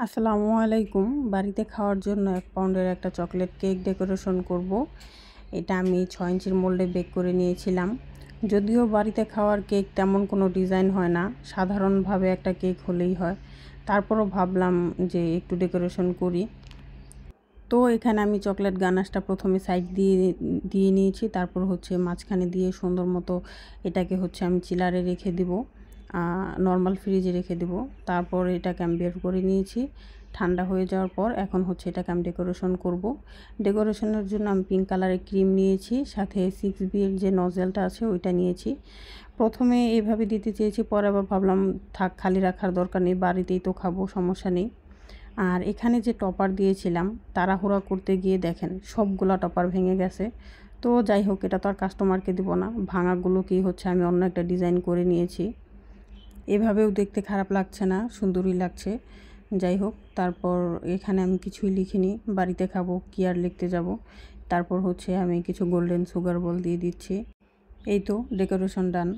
আসসালামু আলাইকুম। বাড়িতে খাওয়ার জন্য 1 পাউন্ডের একটা চকলেট কেক ডেকোরেশন করব। এটা আমি 6 ইঞ্চির মোল্ডে বেক করে নিয়েছিলাম। যদিও বাড়িতে খাওয়ার কেক তেমন কোনো ডিজাইন হয় না, সাধারণভাবে একটা কেক হলেই হয়। তারপরও ভাবলাম যে একটু ডেকোরেশন করি। তো এখানে আমি চকলেট গানাশটা প্রথমে সাইড দিয়ে নিয়েছি, তারপর হচ্ছে মাঝখানে দিয়ে সুন্দর মতো এটাকে হচ্ছে আমি চিলারে রেখে দিব, নর্মাল ফ্রিজে রেখে দিব। তারপর এটাকে আমি বের করে নিয়েছি। ঠান্ডা হয়ে যাওয়ার পর এখন হচ্ছে এটাকে আমি ডেকোরেশন করব। ডেকোরেশনের জন্য আমি পিঙ্ক কালারের ক্রিম নিয়েছি, সাথে 6B এর যে নজেলটা আছে ওইটা নিয়েছি। প্রথমে এইভাবে দিতে চেয়েছি, পরে আবার ভাবলাম থাক, খালি রাখার দরকার নেই, বাড়িতেই তো খাবো, সমস্যা নেই। আর এখানে যে টপার দিয়েছিলাম, তাড়াহুড়া করতে গিয়ে দেখেন সবগুলা টপার ভেঙে গেছে। তো যাই হোক, এটা তো আর কাস্টমারকে দিব না, ভাঙাগুলোকেই হচ্ছে আমি অন্য একটা ডিজাইন করে নিয়েছি। এভাবেও দেখতে খারাপ লাগছে না, সুন্দরই লাগছে। যাই হোক, তারপর এখানে আমি কিছুই লিখিনি, বাড়িতে খাবো কি আর লিখতে যাব। তারপর হচ্ছে আমি কিছু গোল্ডেন সুগার বল দিয়ে দিচ্ছি। এই তো ডেকোরেশন ডান।